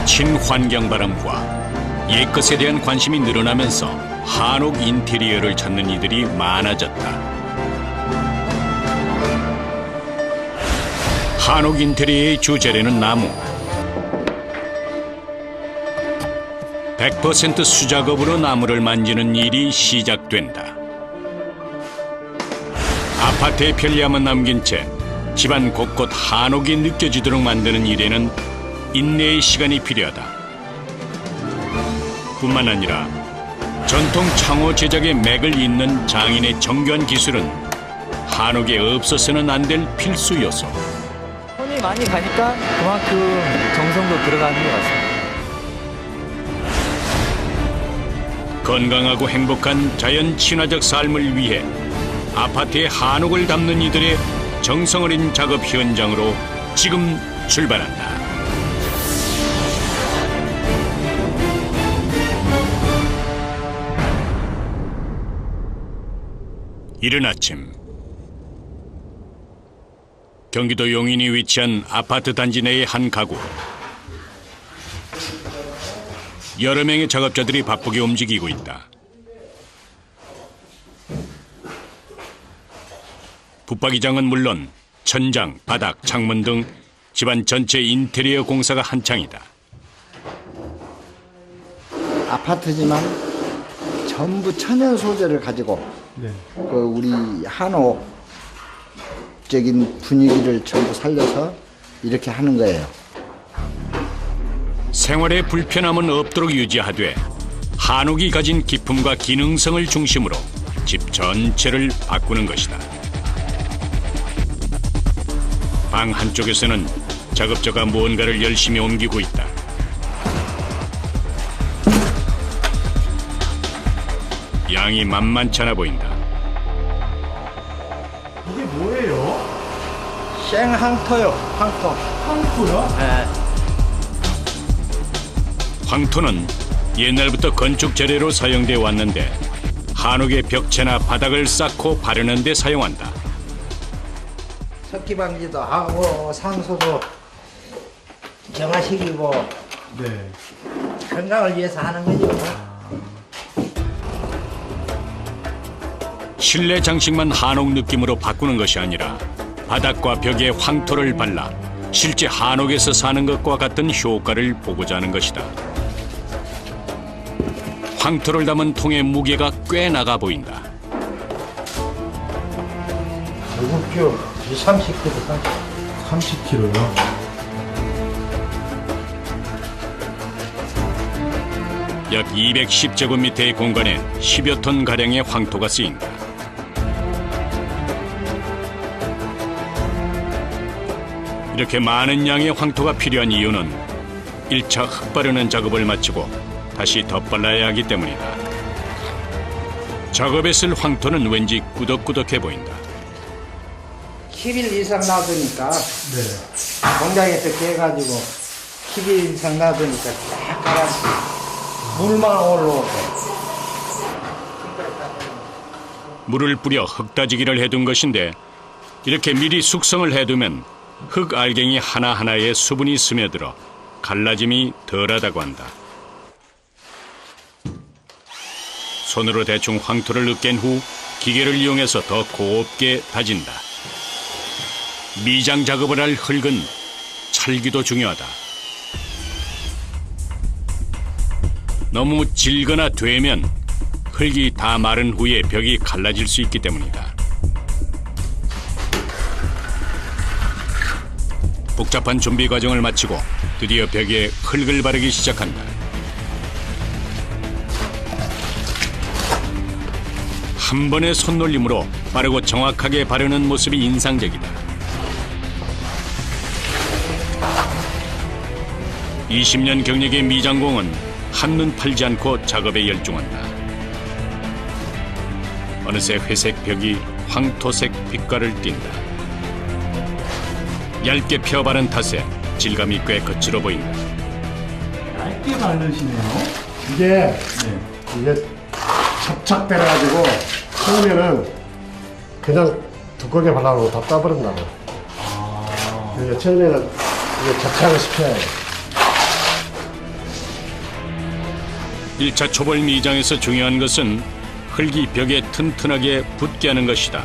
친환경 바람과 옛것에 대한 관심이 늘어나면서 한옥 인테리어를 찾는 이들이 많아졌다. 한옥 인테리어의 주재료는 나무. 100% 수작업으로 나무를 만지는 일이 시작된다. 아파트의 편리함은 남긴 채 집안 곳곳 한옥이 느껴지도록 만드는 일에는 인내의 시간이 필요하다. 뿐만 아니라 전통 창호 제작의 맥을 잇는 장인의 정교한 기술은 한옥에 없어서는 안 될 필수 요소. 손이 많이 가니까 그만큼 정성도 들어가는 것 같습니다. 건강하고 행복한 자연 친화적 삶을 위해 아파트의 한옥을 담는 이들의 정성 어린 작업 현장으로 지금 출발한다. 이른 아침, 경기도 용인이 위치한 아파트 단지 내의 한 가구. 여러 명의 작업자들이 바쁘게 움직이고 있다. 붙박이장은 물론 천장, 바닥, 창문 등 집안 전체 인테리어 공사가 한창이다. 아파트지만 전부 천연 소재를 가지고 그 우리 한옥적인 분위기를 전부 살려서 이렇게 하는 거예요. 생활에 불편함은 없도록 유지하되 한옥이 가진 기품과 기능성을 중심으로 집 전체를 바꾸는 것이다. 방 한쪽에서는 작업자가 무언가를 열심히 옮기고 있다. 양이 만만치 않아 보인다. 이게 뭐예요? 생항토요, 항토. 황토요? 네. 황토는 옛날부터 건축 재료로 사용되어 왔는데 한옥의 벽체나 바닥을 쌓고 바르는 데 사용한다. 습기 방지도 하고 상수도 정화시키고 네. 건강을 위해서 하는 거죠. 실내 장식만 한옥 느낌으로 바꾸는 것이 아니라 바닥과 벽에 황토를 발라 실제 한옥에서 사는 것과 같은 효과를 보고자 하는 것이다. 황토를 담은 통의 무게가 꽤 나가 보인다. 무겁죠. 30kg. 30kg요? 약 210제곱미터의 공간에 10여 톤 가량의 황토가 쓰인다. 이렇게 많은 양의 황토가 필요한 이유는 1차 흙 바르는 작업을 마치고 다시 덧발라야 하기 때문이다. 작업에 쓸 황토는 왠지 꾸덕꾸덕해 보인다. 10일 이상 놔두니까 네. 공장에서 깨가지고 10일 이상 놔두니까 딱 가라앉고 물만 올라오고. 물을 뿌려 흙 다지기를 해둔 것인데 이렇게 미리 숙성을 해두면 흙 알갱이 하나하나에 수분이 스며들어 갈라짐이 덜하다고 한다. 손으로 대충 황토를 으깬 후 기계를 이용해서 더 곱게 다진다. 미장 작업을 할 흙은 찰기도 중요하다. 너무 질거나 되면 흙이 다 마른 후에 벽이 갈라질 수 있기 때문이다. 복잡한 준비 과정을 마치고 드디어 벽에 흙을 바르기 시작한다. 한 번의 손놀림으로 빠르고 정확하게 바르는 모습이 인상적이다. 20년 경력의 미장공은 한눈 팔지 않고 작업에 열중한다. 어느새 회색 벽이 황토색 빛깔을 띈다. 얇게 펴 바른 탓에 질감이 꽤 거칠어 보인다. 얇게 바르시네요. 이게 네. 이게 접착돼가지고 처음에는 그냥 두껍게 발라놓고 다 따버린다고. 아. 그러니까 처음에는 이게 접착을 시켜야 돼. 1차 초벌 미장에서 중요한 것은 흙이 벽에 튼튼하게 붙게 하는 것이다.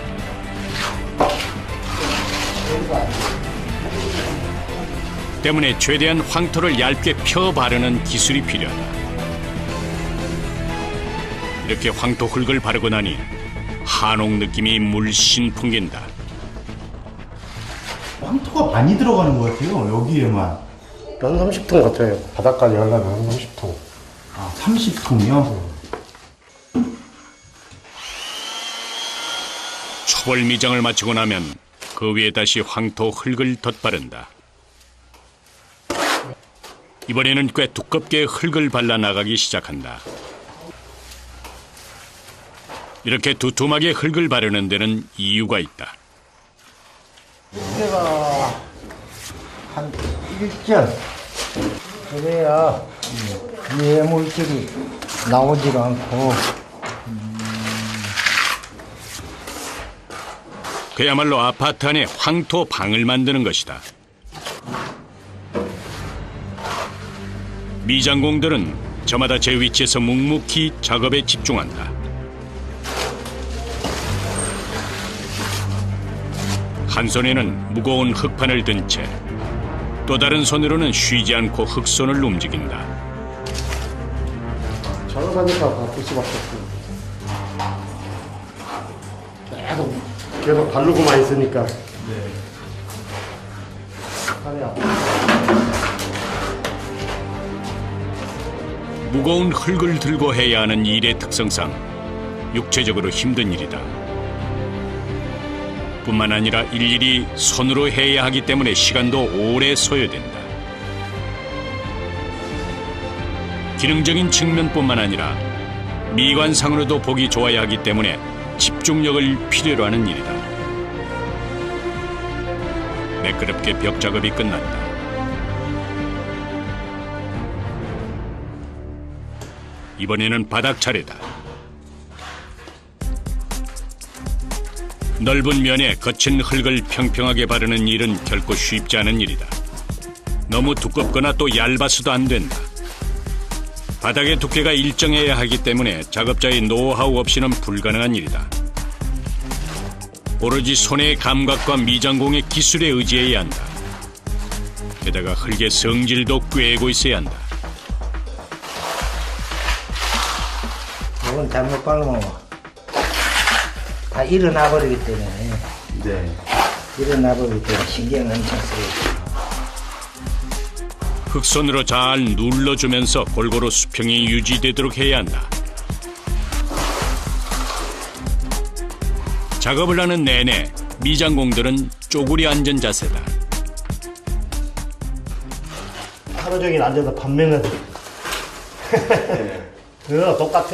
때문에 최대한 황토를 얇게 펴 바르는 기술이 필요하다. 이렇게 황토 흙을 바르고 나니 한옥 느낌이 물씬 풍긴다. 황토가 많이 들어가는 것 같아요. 여기에만. 한 30통 같아요. 바닥까지 하려면 한 30통. 아, 30통이요? 초벌 미장을 마치고 나면 그 위에 다시 황토 흙을 덧바른다. 이번에는 꽤 두껍게 흙을 발라 나가기 시작한다. 이렇게 두툼하게 흙을 바르는 데는 이유가 있다. 무게가 한 1전. 그래야 위에 물질이 나오질 않고. 그야말로 아파트 안에 황토 방을 만드는 것이다. 미장공들은 저마다 제 위치에서 묵묵히 작업에 집중한다. 한 손에는 무거운 흙판을 든 채 또 다른 손으로는 쉬지 않고 흙손을 움직인다. 작업하니까 바쁠 수밖에 없고. 계속 바르고만 있으니까. 네. 팔이 아파. 무거운 흙을 들고 해야 하는 일의 특성상 육체적으로 힘든 일이다. 뿐만 아니라 일일이 손으로 해야 하기 때문에 시간도 오래 소요된다. 기능적인 측면뿐만 아니라 미관상으로도 보기 좋아야 하기 때문에 집중력을 필요로 하는 일이다. 매끄럽게 벽 작업이 끝난다. 이번에는 바닥 차례다. 넓은 면에 거친 흙을 평평하게 바르는 일은 결코 쉽지 않은 일이다. 너무 두껍거나 또 얇아서도 안 된다. 바닥의 두께가 일정해야 하기 때문에 작업자의 노하우 없이는 불가능한 일이다. 오로지 손의 감각과 미장공의 기술에 의지해야 한다. 게다가 흙의 성질도 꿰고 있어야 한다. 이건 잘못 바르면 다 일어나 버리기 때문에 네. 일어나 버리기 때문에 신경 엄청 쓰여요. 흙손으로 잘 눌러주면서 골고루 수평이 유지되도록 해야 한다. 작업을 하는 내내 미장공들은 쪼그려 앉은 자세다. 하루 종일 앉아서 반면을. 그거 똑같아.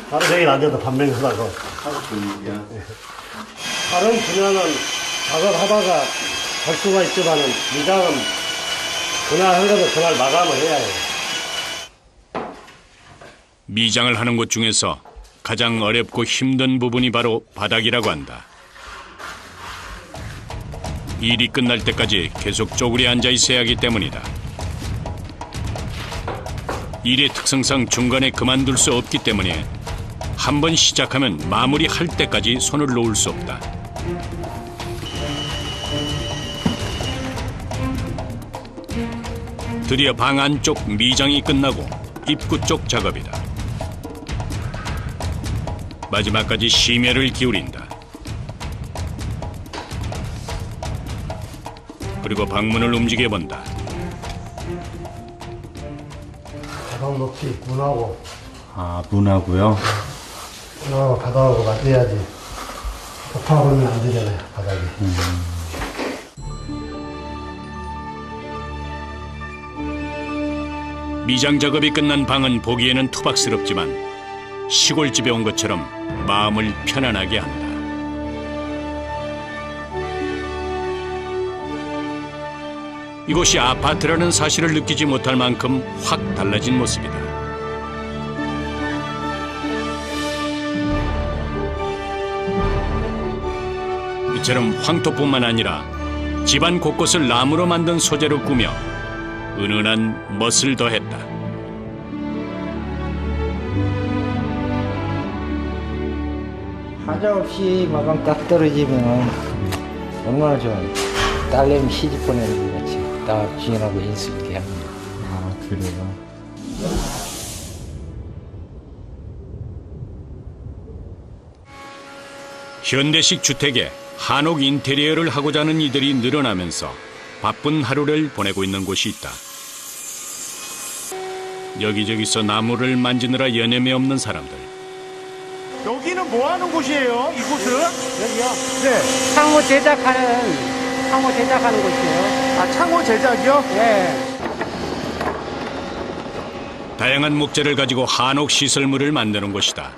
하루 종일 앉아서 반면을 하고. 하루 종일이야. 다른 분야는 작업하다가 할 수가 있지만은 미장은 그날 한 것을 그날 마감을 해야 해요. 미장을 하는 것 중에서 가장 어렵고 힘든 부분이 바로 바닥이라고 한다. 일이 끝날 때까지 계속 쪼그려 앉아 있어야 하기 때문이다. 일의 특성상 중간에 그만둘 수 없기 때문에 한 번 시작하면 마무리할 때까지 손을 놓을 수 없다. 드디어 방 안쪽 미장이 끝나고 입구 쪽 작업이다. 마지막까지 심혈을 기울인다. 그리고 방문을 움직여본다. 바닥 높이 문하고 아, 문하고요? 문하고 바닥하고 맞춰야지. 덮어버리면 안 되잖아요, 바닥이. 미장 작업이 끝난 방은 보기에는 투박스럽지만 시골집에 온 것처럼 마음을 편안하게 한다. 이곳이 아파트라는 사실을 느끼지 못할 만큼 확 달라진 모습이다. 이처럼 황토뿐만 아니라 집안 곳곳을 나무로 만든 소재로 꾸며 은은한 멋을 더했다. 하자 없이 마감 딱 떨어지면 얼마나 좋아요. 딸내미 시집 보내는 것 같이 딱 주인하고 인수 있게 합니다. 아, 그래요? 현대식 주택에 한옥 인테리어를 하고자 하는 이들이 늘어나면서 바쁜 하루를 보내고 있는 곳이 있다. 여기저기서 나무를 만지느라 여념이 없는 사람들. 여기는 뭐 하는 곳이에요? 이곳은? 여기요? 네. 창호 제작하는 곳이에요. 아, 창호 제작이요? 예. 다양한 목재를 가지고 한옥 시설물을 만드는 곳이다.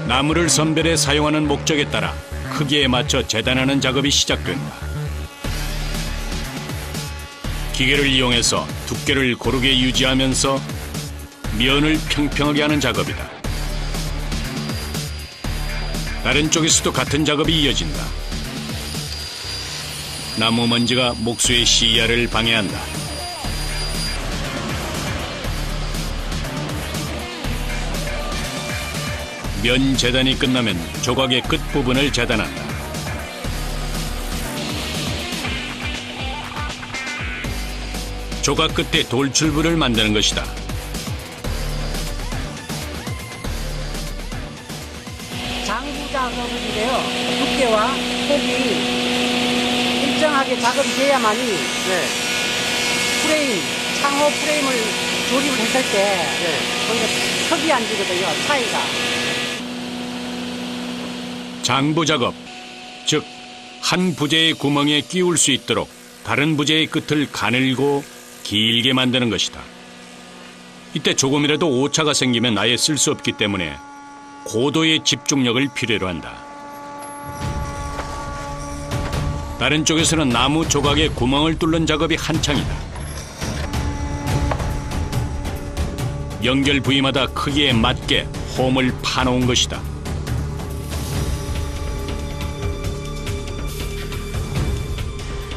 나무를 선별해 사용하는 목적에 따라 크기에 맞춰 재단하는 작업이 시작된다. 기계를 이용해서 두께를 고르게 유지하면서 면을 평평하게 하는 작업이다. 다른 쪽에서도 같은 작업이 이어진다. 나무 먼지가 목수의 시야를 방해한다. 면 재단이 끝나면 조각의 끝부분을 재단한다. 조각 끝에 돌출부를 만드는 것이다. 장부 작업인데요. 두께와 폭이 일정하게 작업이 돼야만이 프레임, 창호 프레임을 조립을 했을 때 거기가 턱이 안 지거든요. 차이가. 장부 작업, 즉 한 부재의 구멍에 끼울 수 있도록 다른 부재의 끝을 가늘고 길게 만드는 것이다. 이때 조금이라도 오차가 생기면 아예 쓸 수 없기 때문에 고도의 집중력을 필요로 한다. 다른 쪽에서는 나무 조각에 구멍을 뚫는 작업이 한창이다. 연결 부위마다 크기에 맞게 홈을 파놓은 것이다.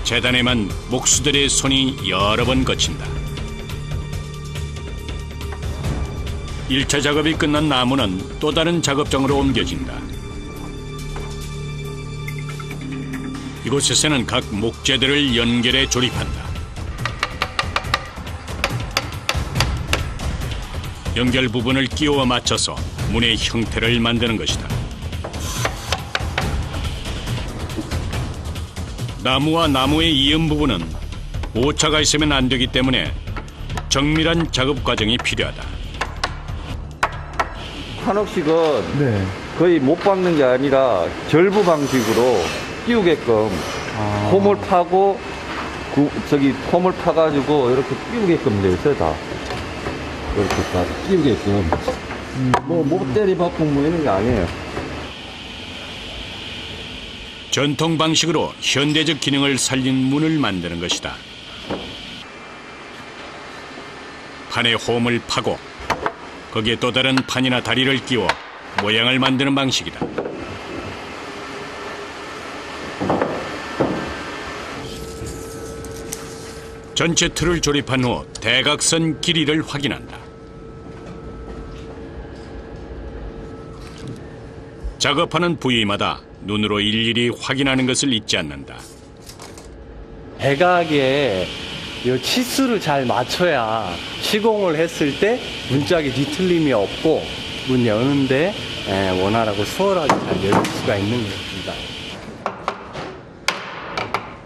재단에만 목수들의 손이 여러 번 거친다. 1차 작업이 끝난 나무는 또 다른 작업장으로 옮겨진다. 이곳에서는 각 목재들을 연결해 조립한다. 연결 부분을 끼워 맞춰서 문의 형태를 만드는 것이다. 나무와 나무의 이음 부분은 오차가 있으면 안 되기 때문에 정밀한 작업 과정이 필요하다. 한옥식은 거의 못 박는 게 아니라 절부 방식으로 끼우게끔 홈을 파고 홈을 파가지고 이렇게 끼우게끔 돼 있어요. 다 이렇게 다 끼우게끔 뭐 못 때리 박고 뭐 이런 게 아니에요. 전통 방식으로 현대적 기능을 살린 문을 만드는 것이다. 판에 홈을 파고 거기에 또 다른 판이나 다리를 끼워 모양을 만드는 방식이다. 전체 틀을 조립한 후 대각선 길이를 확인한다. 작업하는 부위마다 눈으로 일일이 확인하는 것을 잊지 않는다. 대각에 이 치수를 잘 맞춰야 시공을 했을 때 문짝에 뒤틀림이 없고 문 여는데 원활하고 수월하게 잘 열 수가 있는 것입니다.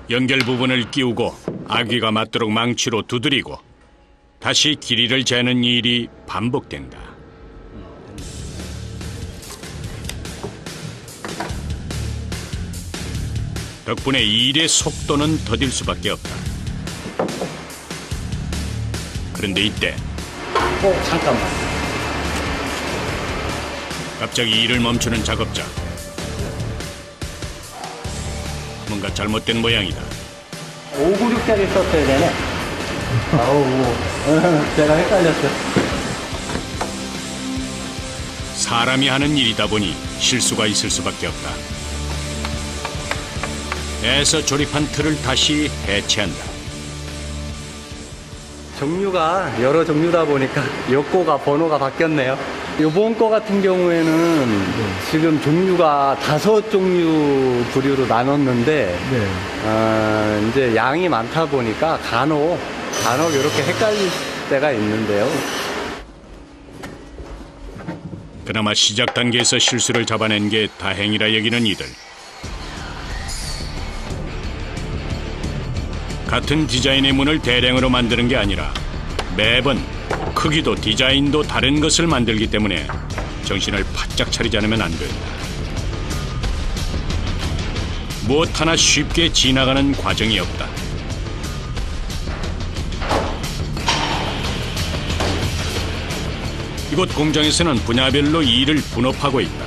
연결 부분을 끼우고 아귀가 맞도록 망치로 두드리고 다시 길이를 재는 일이 반복된다. 덕분에 일의 속도는 더딜 수밖에 없다. 그런데 이때 잠깐만. 갑자기 일을 멈추는 작업자. 뭔가 잘못된 모양이다. 596짜리 썼어야 되네. 제가 헷갈렸어요. 사람이 하는 일이다 보니 실수가 있을 수밖에 없다. 애써 조립한 틀을 다시 해체한다. 종류가 여러 종류다 보니까 욕고가 번호가 바뀌었네요. 요번 거 같은 경우에는 지금 종류가 5종류 부류로 나눴는데 이제 양이 많다 보니까 간혹 이렇게 헷갈릴 때가 있는데요. 그나마 시작 단계에서 실수를 잡아낸 게 다행이라 여기는 이들. 같은 디자인의 문을 대량으로 만드는 게 아니라 매번 크기도 디자인도 다른 것을 만들기 때문에 정신을 바짝 차리지 않으면 안 된다. 무엇 하나 쉽게 지나가는 과정이 없다. 이곳 공장에서는 분야별로 일을 분업하고 있다.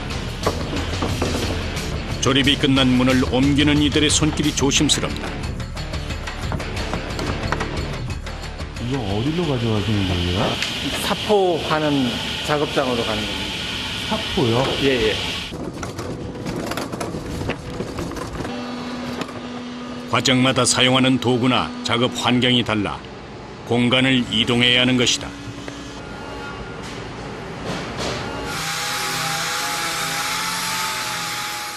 조립이 끝난 문을 옮기는 이들의 손길이 조심스럽다. 이거 어디로 가져가시는 거예요? 사포하는 작업장으로 가는 겁니다. 사포요? 예. 과정마다 사용하는 도구나 작업 환경이 달라 공간을 이동해야 하는 것이다.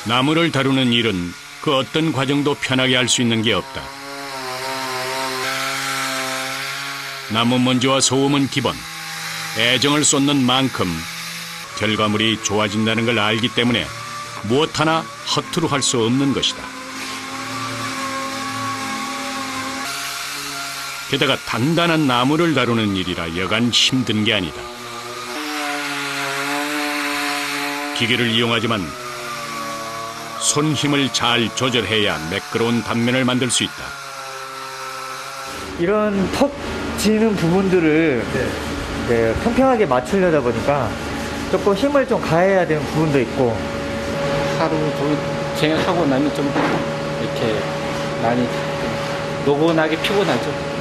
나무를 다루는 일은 그 어떤 과정도 편하게 할 수 있는 게 없다. 나무 먼지와 소음은 기본. 애정을 쏟는 만큼 결과물이 좋아진다는 걸 알기 때문에 무엇 하나 허투루 할 수 없는 것이다. 게다가 단단한 나무를 다루는 일이라 여간 힘든 게 아니다. 기계를 이용하지만 손 힘을 잘 조절해야 매끄러운 단면을 만들 수 있다. 이런 턱 지는 부분들을 평평하게 맞추려다 보니까 조금 힘을 좀 가해야 되는 부분도 있고, 하루 종일 하고 나면 좀 이렇게 많이 노곤하게 피곤하죠.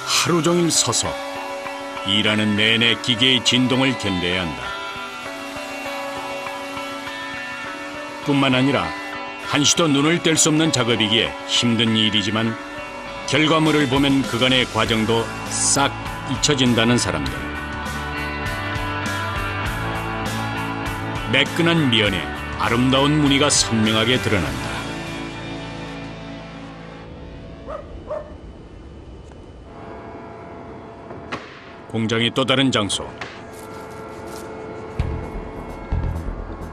하루 종일 서서 일하는 내내 기계의 진동을 견뎌야 한다. 뿐만 아니라 한시도 눈을 뗄 수 없는 작업이기에 힘든 일이지만 결과물을 보면 그간의 과정도 싹 잊혀진다는 사람들. 매끈한 면에 아름다운 무늬가 선명하게 드러난다. 공장의 또 다른 장소.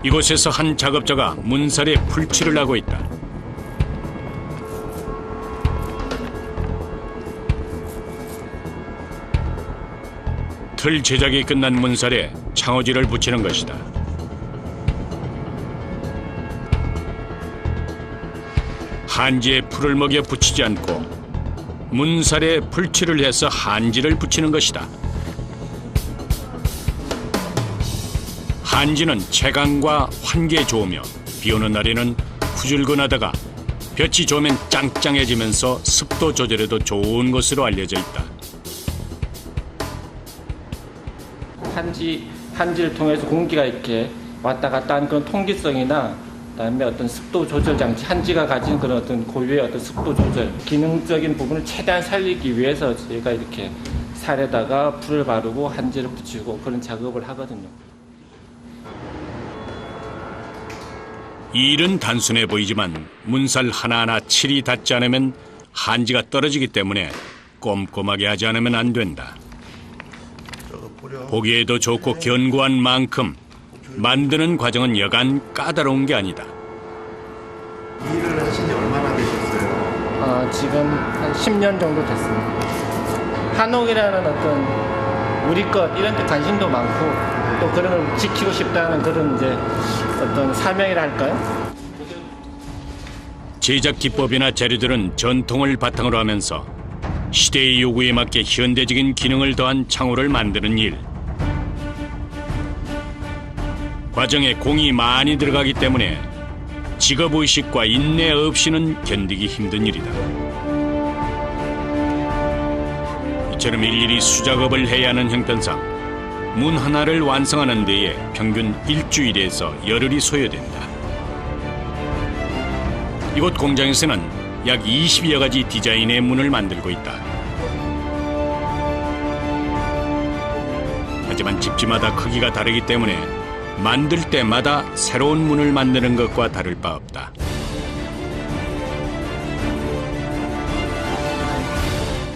이곳에서 한 작업자가 문살에 풀칠을 하고 있다. 틀 제작이 끝난 문살에 창호지를 붙이는 것이다. 한지에 풀을 먹여 붙이지 않고 문살에 풀칠을 해서 한지를 붙이는 것이다. 한지는 채광과 환기에 좋으며 비오는 날에는 후줄근하다가 볕이 좋으면 짱짱해지면서 습도 조절에도 좋은 것으로 알려져 있다. 한지를 통해서 공기가 이렇게 왔다 갔다 하는 그런 통기성이나 그다음에 어떤 습도 조절 장치, 한지가 가진 그런 어떤 고유의 어떤 습도 조절, 기능적인 부분을 최대한 살리기 위해서 저희가 이렇게 살에다가 풀을 바르고 한지를 붙이고 그런 작업을 하거든요. 이 일은 단순해 보이지만 문살 하나하나 칠이 닿지 않으면 한지가 떨어지기 때문에 꼼꼼하게 하지 않으면 안 된다. 보기에도 좋고 견고한 만큼 만드는 과정은 여간 까다로운 게 아니다. 일을 하신 지 얼마나 되셨어요? 지금 한 10년 정도 됐습니다. 한옥이라는 어떤 우리 것 이런 데 관심도 많고 또 그런 걸 지키고 싶다는 그런 이제 어떤 사명이라 할까요? 제작 기법이나 재료들은 전통을 바탕으로 하면서 시대의 요구에 맞게 현대적인 기능을 더한 창호를 만드는 일. 과정에 공이 많이 들어가기 때문에 직업의식과 인내 없이는 견디기 힘든 일이다. 이처럼 일일이 수작업을 해야 하는 형편상 문 하나를 완성하는 데에 평균 일주일에서 열흘이 소요된다. 이곳 공장에서는 약 20여 가지 디자인의 문을 만들고 있다. 하지만 집집마다 크기가 다르기 때문에 만들 때마다 새로운 문을 만드는 것과 다를 바 없다.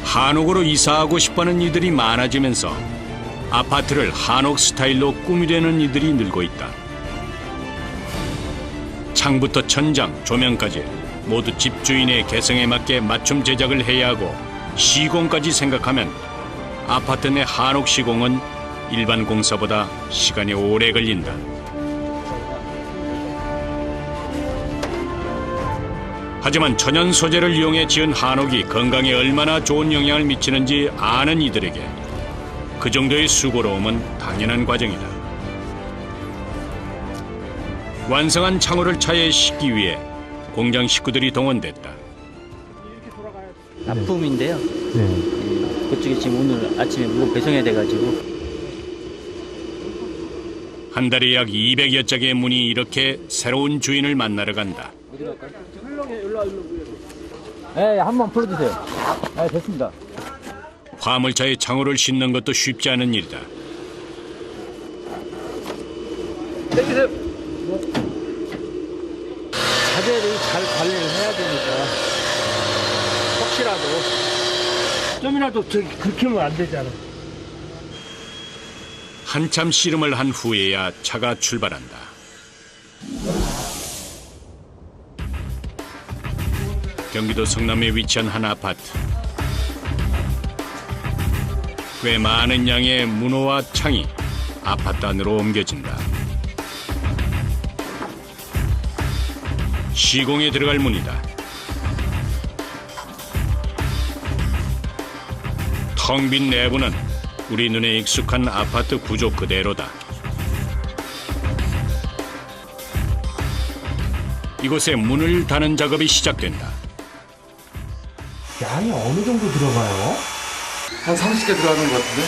한옥으로 이사하고 싶어하는 이들이 많아지면서 아파트를 한옥 스타일로 꾸미려는 이들이 늘고 있다. 창부터 천장, 조명까지 모두 집주인의 개성에 맞게 맞춤 제작을 해야 하고 시공까지 생각하면 아파트 내 한옥 시공은 일반 공사보다 시간이 오래 걸린다. 하지만 천연 소재를 이용해 지은 한옥이 건강에 얼마나 좋은 영향을 미치는지 아는 이들에게 그 정도의 수고로움은 당연한 과정이다. 완성한 창호를 차에 싣기 위해 공장 식구들이 동원됐다. 납품인데요. 네. 그쪽에 지금 오늘 아침에 물건 배송해야 돼가지고. 한 달에 약 200여 짝의 문이 이렇게 새로운 주인을 만나러 간다. 네, 한번 풀어주세요. 네, 됐습니다. 화물차에 창호를 싣는 것도 쉽지 않은 일이다. 자재를 잘 관리를 해야 되니까 혹시라도 좀이라도 그렇게 하면 안 되잖아. 한참 씨름을 한 후에야 차가 출발한다. 경기도 성남에 위치한 한 아파트. 꽤 많은 양의 문호와 창이 아파트 안으로 옮겨진다. 시공에 들어갈 문이다. 텅 빈 내부는 우리 눈에 익숙한 아파트 구조 그대로다. 이곳에 문을 다는 작업이 시작된다. 양이 어느 정도 들어가요? 한 30개 들어가는 것 같은데?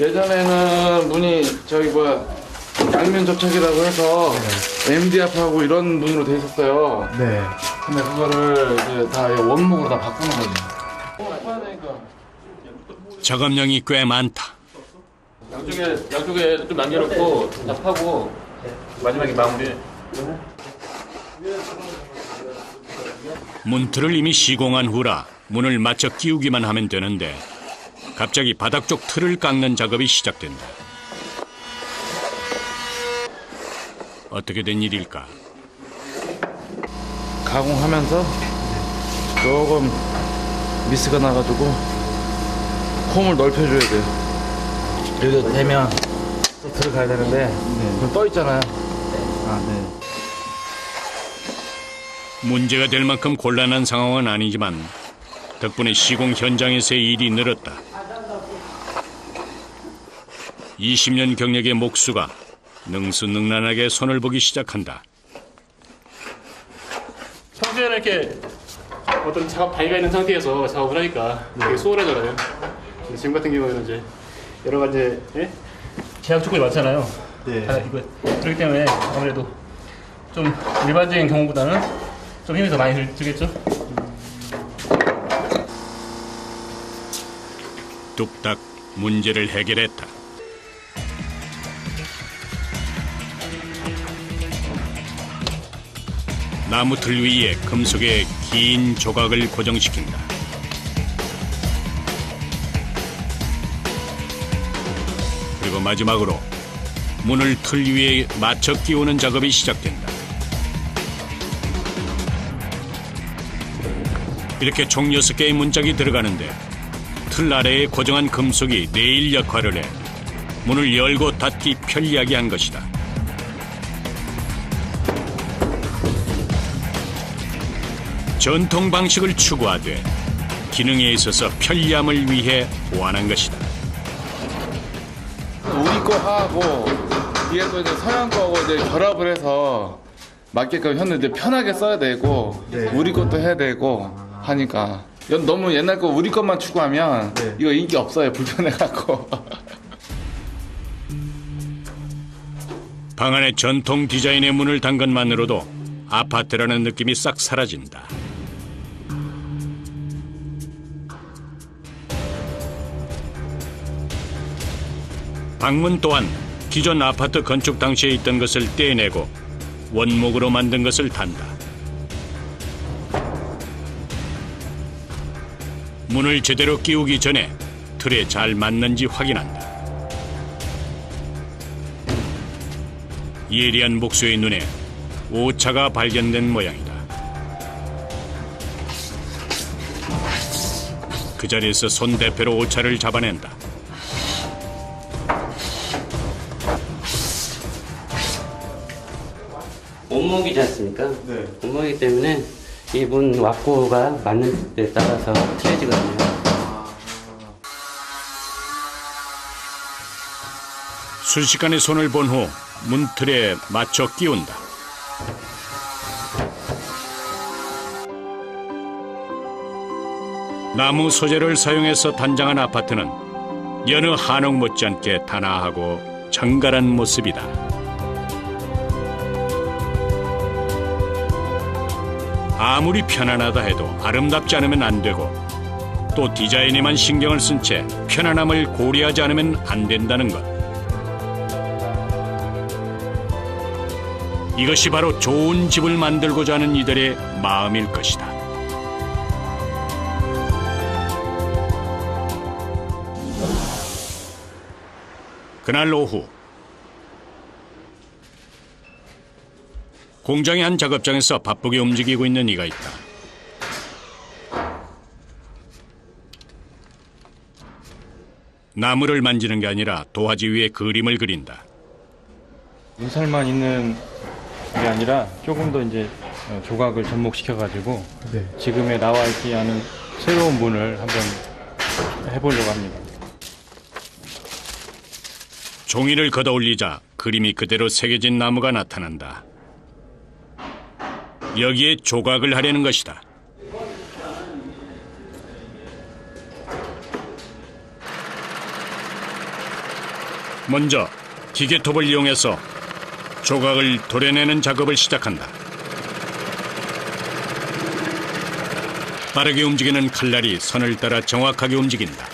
예전에는 문이 양면 접착이라고 해서 MDF하고 이런 문으로 돼 있었어요. 네. 근데 그거를 이제 다 원목으로 다 바꾸는 거지. 작업량이 꽤 많다. 양쪽에 좀 남겨놓고 다 파고 마지막에 마무리. 문틀을 이미 시공한 후라 문을 맞춰 끼우기만 하면 되는데 갑자기 바닥 쪽 틀을 깎는 작업이 시작된다. 어떻게 된 일일까? 가공하면서 조금 미스가 나가지고 홈을 넓혀줘야 돼요. 여기가 되면 또 들어가야 되는데 그럼 떠 있잖아요. 아, 네. 문제가 될 만큼 곤란한 상황은 아니지만 덕분에 시공 현장에서의 일이 늘었다. 20년 경력의 목수가 능수능란하게 손을 보기 시작한다. 평소에는 이렇게 어떤 작업 단위가 있는 상태에서 작업을 하니까 되게 수월하잖아요. 근데 지금 같은 경우에는 이제 여러 가지 제약 조건이 많잖아요. 네. 그렇기 때문에 아무래도 좀 일반적인 경우보다는 좀 힘이 더 많이 들겠죠. 뚝딱 문제를 해결했다. 나무 틀 위에 금속의 긴 조각을 고정시킨다. 그리고 마지막으로 문을 틀 위에 맞춰 끼우는 작업이 시작된다. 이렇게 총 6개의 문짝이 들어가는데 틀 아래에 고정한 금속이 네일 역할을 해 문을 열고 닫기 편리하게 한 것이다. 전통 방식을 추구하되 기능에 있어서 편리함을 위해 보완한 것이다. 우리 거 하고 이게 또 이제 서양 거하고 이제 결합을 해서 맞게끔 했는데 편하게 써야 되고 우리 것도 해야 되고 하니까 너무 옛날 거 우리 것만 추구하면 이거 인기 없어요. 불편해갖고. 방 안에 전통 디자인의 문을 단 것만으로도 아파트라는 느낌이 싹 사라진다. 방문 또한 기존 아파트 건축 당시에 있던 것을 떼내고 원목으로 만든 것을 단다. 문을 제대로 끼우기 전에 틀에 잘 맞는지 확인한다. 예리한 목수의 눈에 오차가 발견된 모양이다. 그 자리에서 손대표로 오차를 잡아낸다. 온목이지 않습니까? 네. 온목이기 때문에 이 문 왁구가 맞는 데 따라서 틀어지거든요. 순식간에 손을 본 후 문틀에 맞춰 끼운다. 나무 소재를 사용해서 단장한 아파트는 여느 한옥 못지않게 단아하고 정갈한 모습이다. 아무리 편안하다 해도 아름답지 않으면 안 되고 또 디자인에만 신경을 쓴 채 편안함을 고려하지 않으면 안 된다는 것. 이것이 바로 좋은 집을 만들고자 하는 이들의 마음일 것이다. 그날 오후 공장의 한 작업장에서 바쁘게 움직이고 있는 이가 있다. 나무를 만지는 게 아니라 도화지 위에 그림을 그린다. 문살만 있는 게 아니라 조금 더 이제 조각을 접목시켜가지고 지금에 나와 있지 않은 새로운 문을 한번 해보려고 합니다. 종이를 걷어올리자 그림이 그대로 새겨진 나무가 나타난다. 여기에 조각을 하려는 것이다. 먼저 기계톱을 이용해서 조각을 도려내는 작업을 시작한다. 빠르게 움직이는 칼날이 선을 따라 정확하게 움직인다.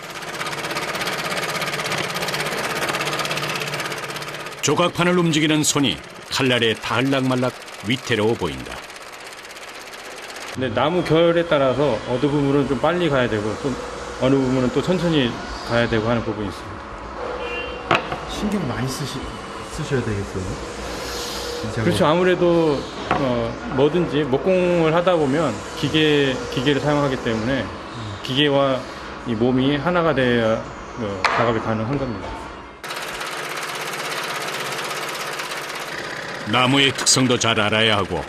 조각판을 움직이는 손이 칼날에 닿을락말락 위태로워 보인다. 근데 나무 결에 따라서 어느 부분은 좀 빨리 가야 되고 좀 어느 부분은 또 천천히 가야 되고 하는 부분이 있습니다. 신경 많이 쓰셔야 되겠어요. 그렇죠. 아무래도 뭐든지 목공을 하다 보면 기계를 사용하기 때문에 기계와 이 몸이 하나가 돼야 작업이 가능한 겁니다. 나무의 특성도 잘 알아야 하고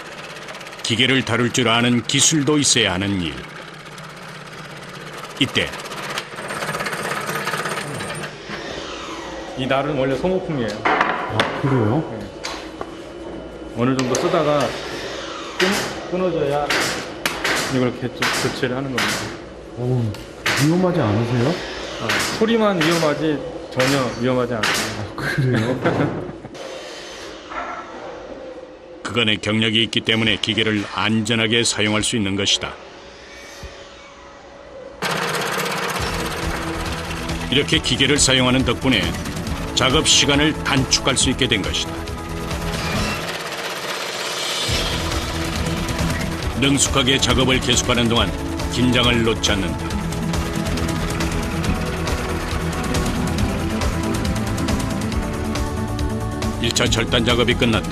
기계를 다룰 줄 아는 기술도 있어야 하는 일. 이때 이 날은 원래 소모품이에요. 아, 그래요? 네. 어느 정도 쓰다가 끊어져야 이걸 교체를 하는 겁니다. 오, 위험하지 않으세요? 소리만 위험하지 전혀 위험하지 않습니다. 아, 그래요? 그간의 경력이 있기 때문에 기계를 안전하게 사용할 수 있는 것이다. 이렇게 기계를 사용하는 덕분에 작업 시간을 단축할 수 있게 된 것이다. 능숙하게 작업을 계속하는 동안 긴장을 놓지 않는다. 일 차 절단 작업이 끝났다.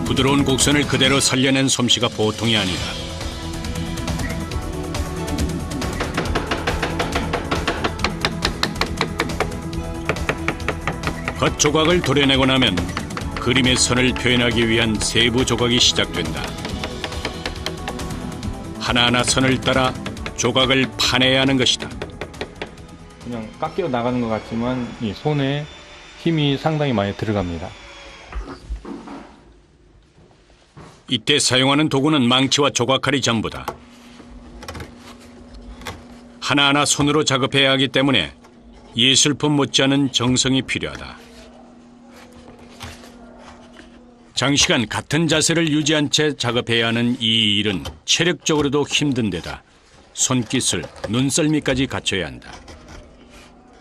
부드러운 곡선을 그대로 살려낸 솜씨가 보통이 아니다. 겉 조각을 도려내고 나면 그림의 선을 표현하기 위한 세부 조각이 시작된다. 하나하나 선을 따라 조각을 파내야 하는 것이다. 그냥 깎여 나가는 것 같지만 이 손에 힘이 상당히 많이 들어갑니다. 이때 사용하는 도구는 망치와 조각칼이 전부다. 하나하나 손으로 작업해야 하기 때문에 예술품 못지않은 정성이 필요하다. 장시간 같은 자세를 유지한 채 작업해야 하는 이 일은 체력적으로도 힘든 데다 손기술, 눈썰미까지 갖춰야 한다.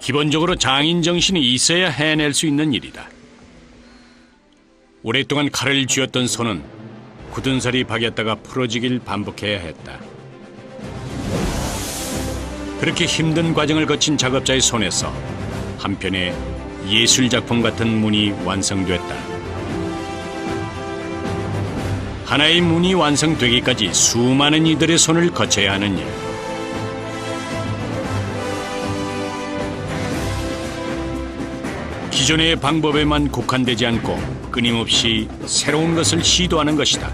기본적으로 장인 정신이 있어야 해낼 수 있는 일이다. 오랫동안 칼을 쥐었던 손은 굳은 살이 박였다가 풀어지길 반복해야 했다. 그렇게 힘든 과정을 거친 작업자의 손에서 한편의 예술작품 같은 문이 완성됐다. 하나의 문이 완성되기까지 수많은 이들의 손을 거쳐야 하는 일. 기존의 방법에만 국한되지 않고 끊임없이 새로운 것을 시도하는 것이다.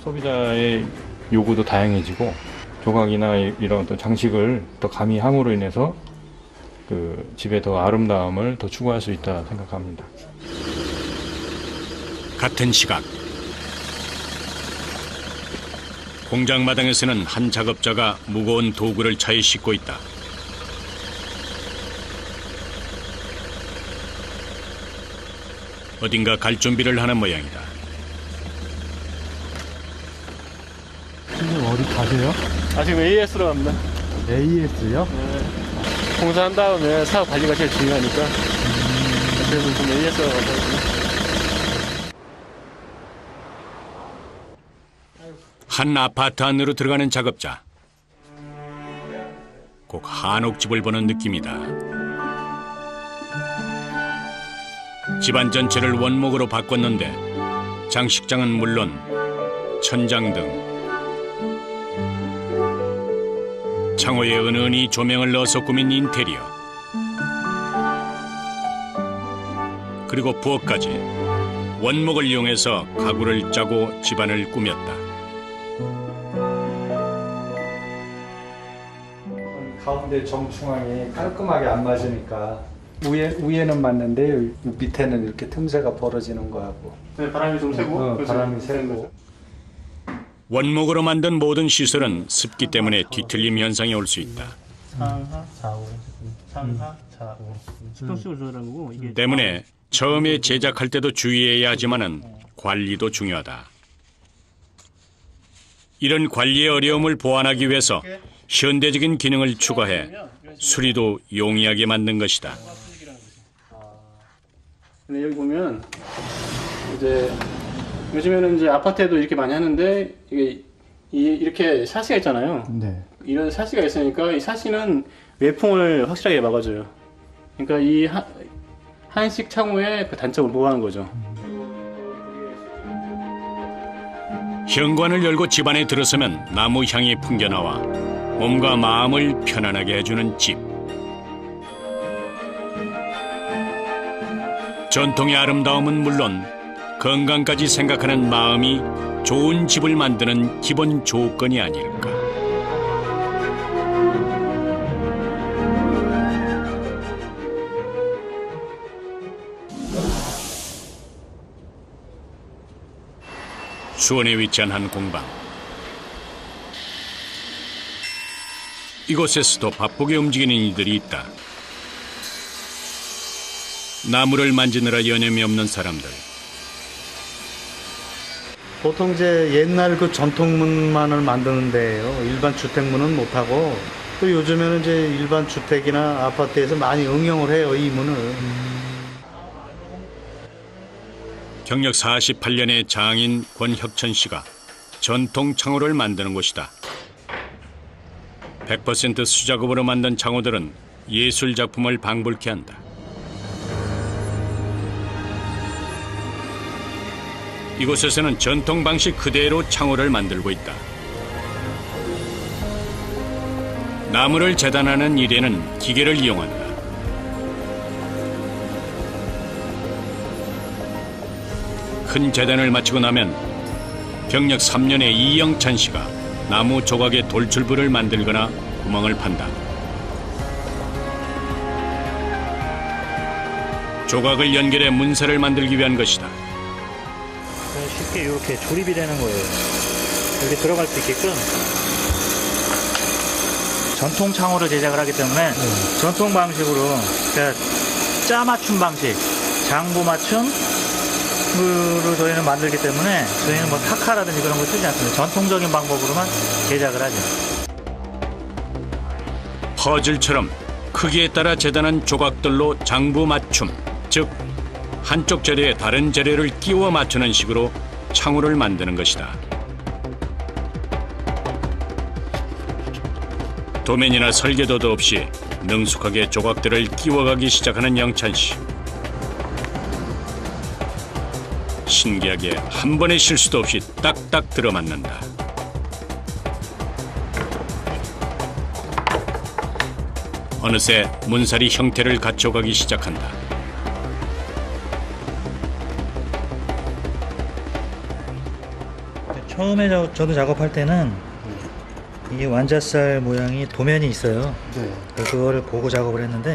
소비자의 요구도 다양해지고 조각이나 이런 어떤 장식을 더 가미함으로 인해서 그 집에 더 아름다움을 더 추구할 수 있다 생각합니다. 같은 시각 공장 마당에서는 한 작업자가 무거운 도구를 차에 싣고 있다. 어딘가 갈 준비를 하는 모양이다. 선생님 어디 가세요? 지금 AS로 갑니다. AS요? 네. 공사한 다음에 사업 관리가 제일 중요하니까. 그래서 좀 AS로 가서. 한 아파트 안으로 들어가는 작업자. 꼭 한옥집을 보는 느낌이다. 집안 전체를 원목으로 바꿨는데 장식장은 물론 천장 등 창호에 은은히 조명을 넣어서 꾸민 인테리어, 그리고 부엌까지 원목을 이용해서 가구를 짜고 집안을 꾸몄다. 가운데 정중앙이 깔끔하게 안 맞으니까 위에는 맞는데 밑에는 이렇게 틈새가 벌어지는 거하고. 네, 바람이 좀 새고. 바람이 새고. 원목으로 만든 모든 시설은 습기 때문에 뒤틀림 현상이 올 수 있다. 상하, 좌우. 상하, 좌우. 습도수를 조절하는 거고 이게 때문에 처음에 제작할 때도 주의해야 하지만은 관리도 중요하다. 이런 관리의 어려움을 보완하기 위해서 현대적인 기능을 추가해 수리도 용이하게 만든 것이다. 근데 여기 보면 이제 요즘에는 이제 아파트에도 이렇게 많이 하는데 이게 이렇게 샤시가 있잖아요. 네. 이런 샤시가 있으니까 이 샤시는 외풍을 확실하게 막아줘요. 그러니까 이 한식 창호의 그 단점을 보호하는 거죠. 현관을 열고 집 안에 들어서면 나무 향이 풍겨나와 몸과 마음을 편안하게 해주는 집. 전통의 아름다움은 물론 건강까지 생각하는 마음이 좋은 집을 만드는 기본 조건이 아닐까. 수원에 위치한 한 공방. 이곳에서도 바쁘게 움직이는 이들이 있다. 나무를 만지느라 여념이 없는 사람들. 보통 이제 옛날 그 전통문만을 만드는 데예요. 일반 주택문은 못하고 또 요즘에는 이제 일반 주택이나 아파트에서 많이 응용을 해요, 이 문을. 경력 48년의 장인 권혁천 씨가 전통 창호를 만드는 곳이다. 100% 수작업으로 만든 창호들은 예술 작품을 방불케 한다. 이곳에서는 전통 방식 그대로 창호를 만들고 있다. 나무를 재단하는 일에는 기계를 이용한다. 큰 재단을 마치고 나면 경력 3년의 이영찬 씨가 나무 조각에 돌출부를 만들거나 구멍을 판다. 조각을 연결해 문서를 만들기 위한 것이다. 쉽게 이렇게 조립이 되는 거예요. 여기 들어갈 수 있게끔 전통 창호를 제작을 하기 때문에 전통 방식으로 그러니까 짜 맞춤 방식, 장부 맞춤, 으로 저희는 만들기 때문에 저희는 뭐 타카라든지 그런 거 쓰지 않습니다. 전통적인 방법으로만 제작을 하죠. 퍼즐처럼 크기에 따라 재단한 조각들로 장부 맞춤, 즉 한쪽 재료에 다른 재료를 끼워 맞추는 식으로 창호를 만드는 것이다. 도면이나 설계도도 없이 능숙하게 조각들을 끼워가기 시작하는 영찬 씨. 신기하게 한 번의 실수도 없이 딱딱 들어맞는다. 어느새 문살이 형태를 갖춰가기 시작한다. 처음에 저도 작업할 때는 이게 완자살 모양이 도면이 있어요. 그래서 그거를 보고 작업을 했는데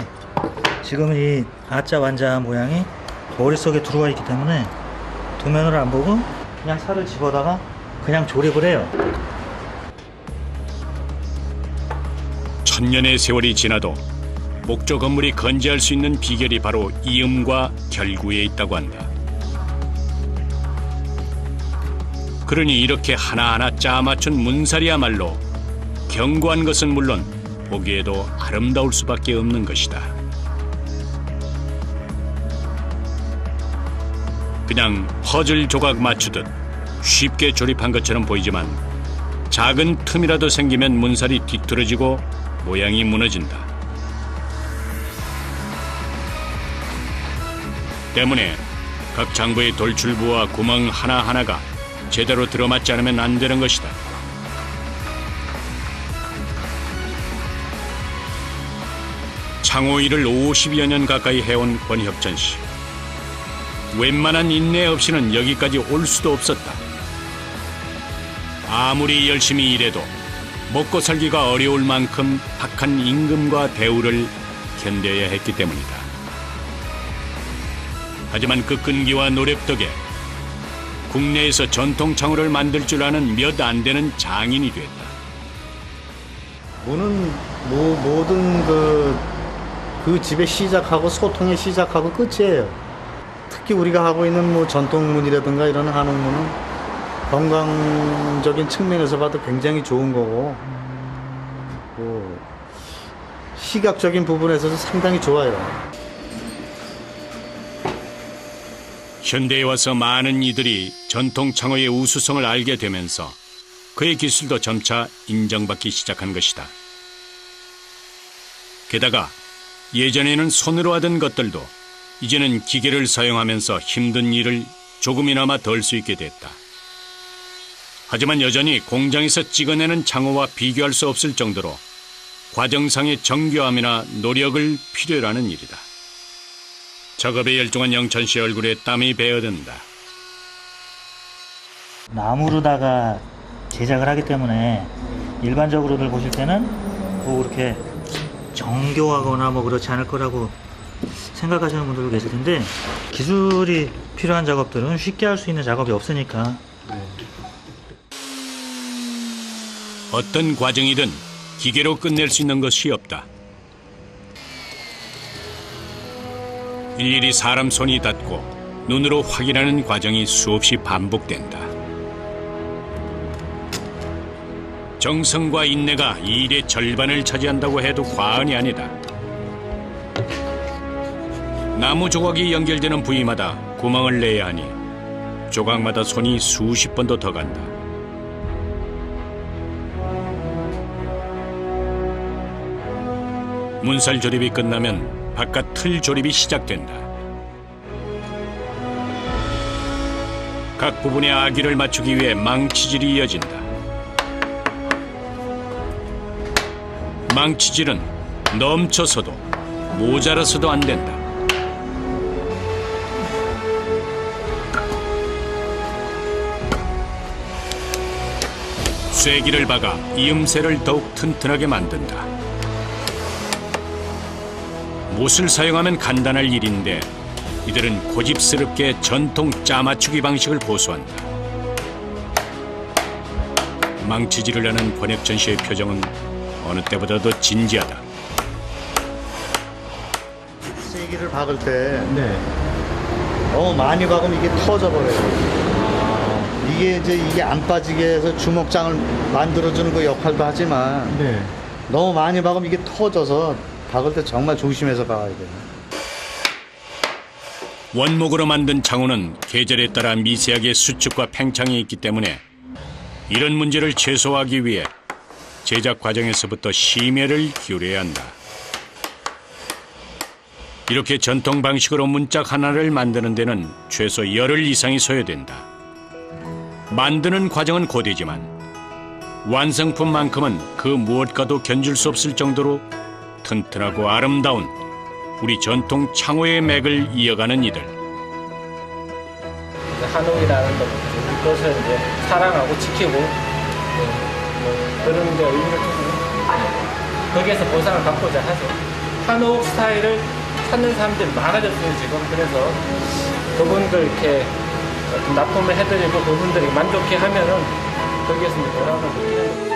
지금은 이 아자 완자 모양이 머릿속에 들어와 있기 때문에 도면을 안 보고 그냥 살을 집어다가 그냥 조립을 해요. 천년의 세월이 지나도 목조 건물이 건재할 수 있는 비결이 바로 이음과 결구에 있다고 한다. 그러니 이렇게 하나하나 짜맞춘 문살이야말로 견고한 것은 물론 보기에도 아름다울 수밖에 없는 것이다. 그냥 퍼즐 조각 맞추듯 쉽게 조립한 것처럼 보이지만 작은 틈이라도 생기면 문살이 뒤틀어지고 모양이 무너진다. 때문에 각 장부의 돌출부와 구멍 하나하나가 제대로 들어맞지 않으면 안 되는 것이다. 창호 일을 50여 년 가까이 해온 권혁전 씨. 웬만한 인내 없이는 여기까지 올 수도 없었다. 아무리 열심히 일해도 먹고 살기가 어려울 만큼 박한 임금과 대우를 견뎌야 했기 때문이다. 하지만 그 끈기와 노력 덕에 국내에서 전통 창호를 만들 줄 아는 몇 안 되는 장인이 됐다. 문은 모든 그 집의 시작하고 소통의 시작하고 끝이에요. 특히 우리가 하고 있는 뭐 전통문이라든가 이런 한옥문은 건강적인 측면에서 봐도 굉장히 좋은 거고 뭐 시각적인 부분에서도 상당히 좋아요. 현대에 와서 많은 이들이 전통 창호의 우수성을 알게 되면서 그의 기술도 점차 인정받기 시작한 것이다. 게다가 예전에는 손으로 하던 것들도 이제는 기계를 사용하면서 힘든 일을 조금이나마 덜 수 있게 됐다. 하지만 여전히 공장에서 찍어내는 창호와 비교할 수 없을 정도로 과정상의 정교함이나 노력을 필요로 하는 일이다. 작업에 열중한 영찬 씨 얼굴에 땀이 배어든다. 나무로다가 제작을 하기 때문에 일반적으로들 보실 때는 뭐 그렇게 정교하거나 뭐 그렇지 않을 거라고 생각하시는 분들도 계실 텐데 기술이 필요한 작업들은 쉽게 할 수 있는 작업이 없으니까. 어떤 과정이든 기계로 끝낼 수 있는 것이 없다. 일일이 사람 손이 닿고 눈으로 확인하는 과정이 수없이 반복된다. 정성과 인내가 이 일의 절반을 차지한다고 해도 과언이 아니다. 나무 조각이 연결되는 부위마다 구멍을 내야 하니 조각마다 손이 수십 번도 더 간다. 문살 조립이 끝나면 바깥 틀 조립이 시작된다. 각 부분의 아기를 맞추기 위해 망치질이 이어진다. 망치질은 넘쳐서도 모자라서도 안 된다. 쐐기를 박아 이음새를 더욱 튼튼하게 만든다. 못을 사용하면 간단할 일인데 이들은 고집스럽게 전통 짜맞추기 방식을 고수한다. 망치질을 하는 권혁전 씨의 표정은 어느 때보다도 진지하다. 쐐기를 박을 때 너무 많이 박으면 이게 터져버려요. 이게 안 빠지게 해서 주먹장을 만들어주는 그 역할도 하지만 너무 많이 박으면 이게 터져서 박을 때 정말 조심해서 박아야 돼요. 원목으로 만든 창호는 계절에 따라 미세하게 수축과 팽창이 있기 때문에 이런 문제를 최소화하기 위해 제작 과정에서부터 심혈을 기울여야 한다. 이렇게 전통 방식으로 문짝 하나를 만드는 데는 최소 열흘 이상이 소요된다. 만드는 과정은 고되지만 완성품만큼은 그 무엇과도 견줄 수 없을 정도로 튼튼하고 아름다운 우리 전통 창호의 맥을 이어가는 이들. 한옥이라는 것을 이제 사랑하고 지키고 그런 데 의미를 두고 거기에서 보상을 받고자 하죠. 한옥 스타일을 찾는 사람들이 많아졌어요 지금. 그래서 그분들 이렇게 납품을 해드리고 그분들이 만족해하면은 거기에서 이제 보람을 느끼는 거죠.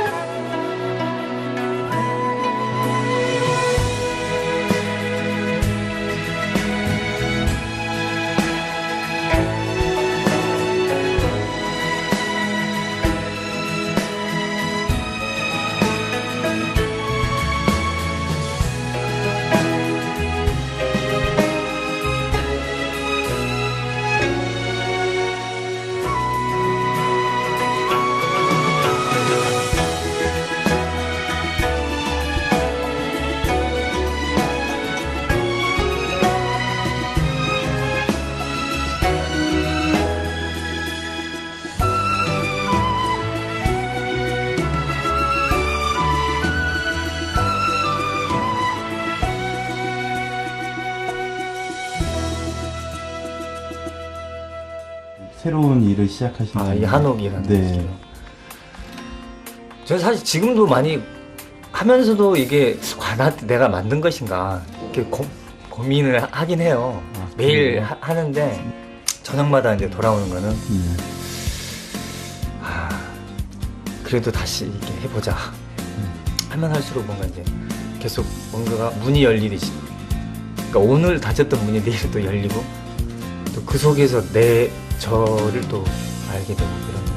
새로운 일을 시작하신 이 한옥이라는 네. 저는 사실 지금도 많이 하면서도 이게 내가 만든 것인가 이렇게 고민을 하긴 해요. 매일 하는데 저녁마다 이제 돌아오는 거는 그래도 다시 이렇게 해보자 하면 할수록 뭔가 이제 계속 뭔가가 문이 열리듯이, 그러니까 오늘 닫혔던 문이 내일 또 열리고 또 그 속에서 저를 또 알게 되고 그런